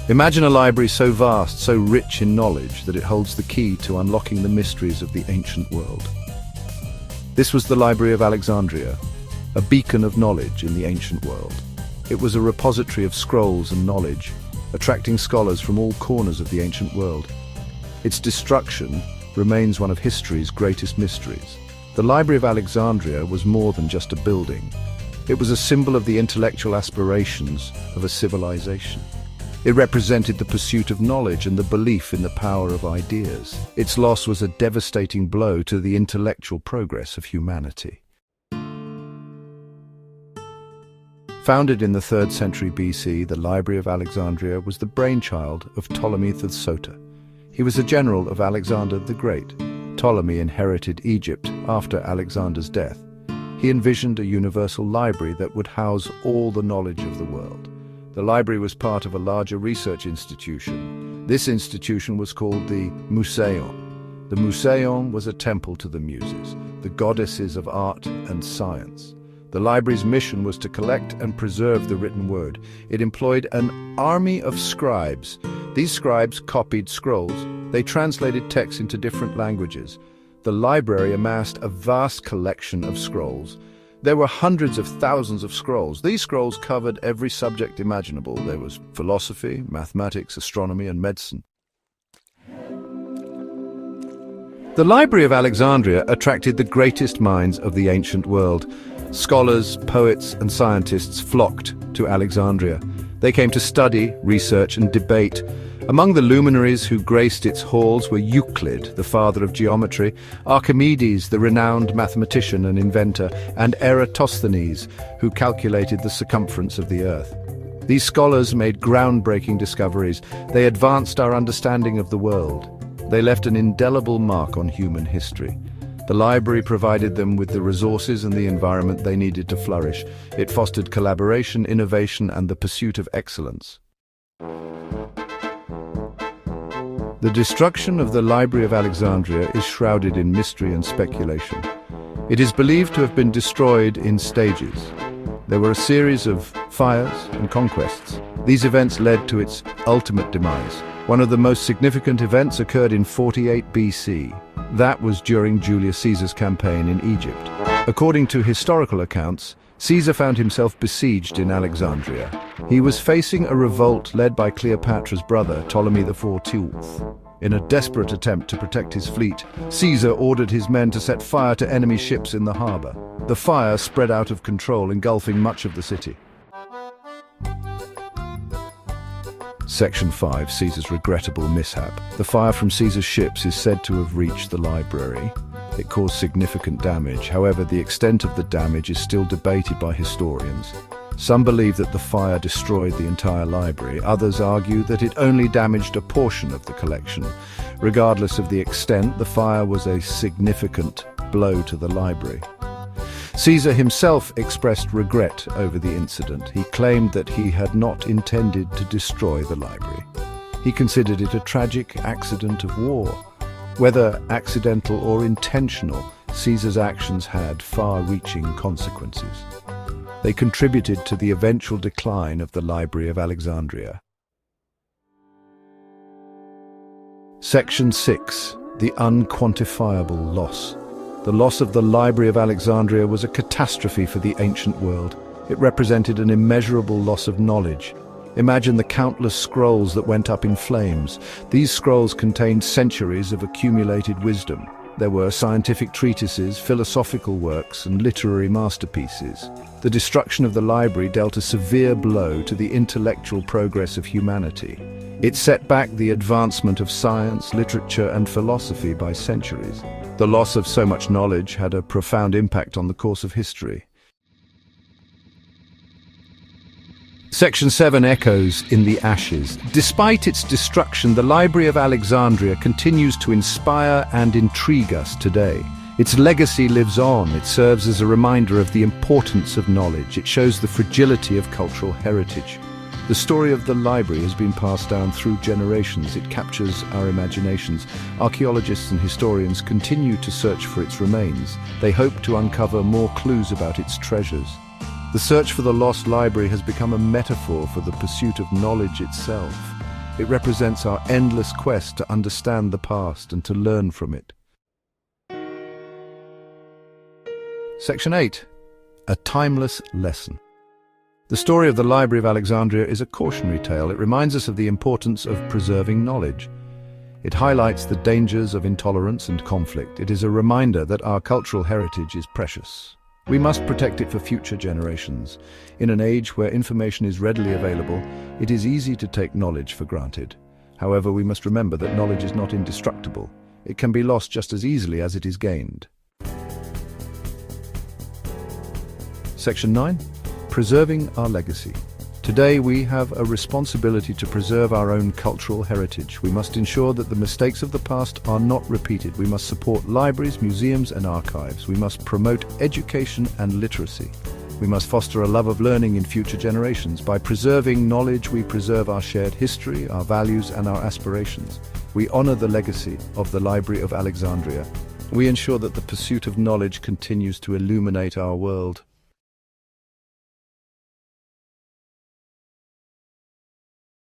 Imagine a library so vast, so rich in knowledge, that it holds the key to unlocking the mysteries of the ancient world. This was the Library of Alexandria, a beacon of knowledge in the ancient world. It was a repository of scrolls and knowledge, attracting scholars from all corners of the ancient world. Its destruction remains one of history's greatest mysteries. The Library of Alexandria was more than just a building. It was a symbol of the intellectual aspirations of a civilization. It represented the pursuit of knowledge and the belief in the power of ideas. Its loss was a devastating blow to the intellectual progress of humanity. Founded in the 3rd century BC, the Library of Alexandria was the brainchild of Ptolemy the Sota. He was a general of Alexander the Great. Ptolemy inherited Egypt after Alexander's death. He envisioned a universal library that would house all the knowledge of the world. The library was part of a larger research institution. This institution was called the Museion. The Museion was a temple to the Muses, the goddesses of art and science. The library's mission was to collect and preserve the written word. It employed an army of scribes. These scribes copied scrolls. They translated texts into different languages. The library amassed a vast collection of scrolls. There were hundreds of thousands of scrolls. These scrolls covered every subject imaginable. There was philosophy, mathematics, astronomy, and medicine. The Library of Alexandria attracted the greatest minds of the ancient world. Scholars, poets, and scientists flocked to Alexandria. They came to study, research, and debate. Among the luminaries who graced its halls were Euclid, the father of geometry, Archimedes, the renowned mathematician and inventor, and Eratosthenes, who calculated the circumference of the earth. These scholars made groundbreaking discoveries. They advanced our understanding of the world. They left an indelible mark on human history. The library provided them with the resources and the environment they needed to flourish. It fostered collaboration, innovation, and the pursuit of excellence. The destruction of the Library of Alexandria is shrouded in mystery and speculation. It is believed to have been destroyed in stages. There were a series of fires and conquests. These events led to its ultimate demise. One of the most significant events occurred in 48 BC. That was during Julius Caesar's campaign in Egypt. According to historical accounts, Caesar found himself besieged in Alexandria. He was facing a revolt led by Cleopatra's brother, Ptolemy XIV. In a desperate attempt to protect his fleet, Caesar ordered his men to set fire to enemy ships in the harbor. The fire spread out of control, engulfing much of the city. Section 5, Caesar's regrettable mishap. The fire from Caesar's ships is said to have reached the library. It caused significant damage. However, the extent of the damage is still debated by historians. Some believe that the fire destroyed the entire library. Others argue that it only damaged a portion of the collection. Regardless of the extent, the fire was a significant blow to the library. Caesar himself expressed regret over the incident. He claimed that he had not intended to destroy the library. He considered it a tragic accident of war. Whether accidental or intentional, Caesar's actions had far-reaching consequences. They contributed to the eventual decline of the Library of Alexandria. Section 6. The Unquantifiable Loss. The loss of the Library of Alexandria was a catastrophe for the ancient world. It represented an immeasurable loss of knowledge. Imagine the countless scrolls that went up in flames. These scrolls contained centuries of accumulated wisdom. There were scientific treatises, philosophical works, and literary masterpieces. The destruction of the library dealt a severe blow to the intellectual progress of humanity. It set back the advancement of science, literature, and philosophy by centuries. The loss of so much knowledge had a profound impact on the course of history. Section 7 echoes in the ashes. Despite its destruction, the Library of Alexandria continues to inspire and intrigue us today. Its legacy lives on. It serves as a reminder of the importance of knowledge. It shows the fragility of cultural heritage. The story of the library has been passed down through generations. It captures our imaginations. Archaeologists and historians continue to search for its remains. They hope to uncover more clues about its treasures. The search for the lost library has become a metaphor for the pursuit of knowledge itself. It represents our endless quest to understand the past and to learn from it. Section 8. A timeless lesson. The story of the Library of Alexandria is a cautionary tale. It reminds us of the importance of preserving knowledge. It highlights the dangers of intolerance and conflict. It is a reminder that our cultural heritage is precious. We must protect it for future generations. In an age where information is readily available, it is easy to take knowledge for granted. However, we must remember that knowledge is not indestructible. It can be lost just as easily as it is gained. Section 9. Preserving our legacy. Today we have a responsibility to preserve our own cultural heritage. We must ensure that the mistakes of the past are not repeated. We must support libraries, museums and archives. We must promote education and literacy. We must foster a love of learning in future generations. By preserving knowledge, we preserve our shared history, our values and our aspirations. We honor the legacy of the Library of Alexandria. We ensure that the pursuit of knowledge continues to illuminate our world.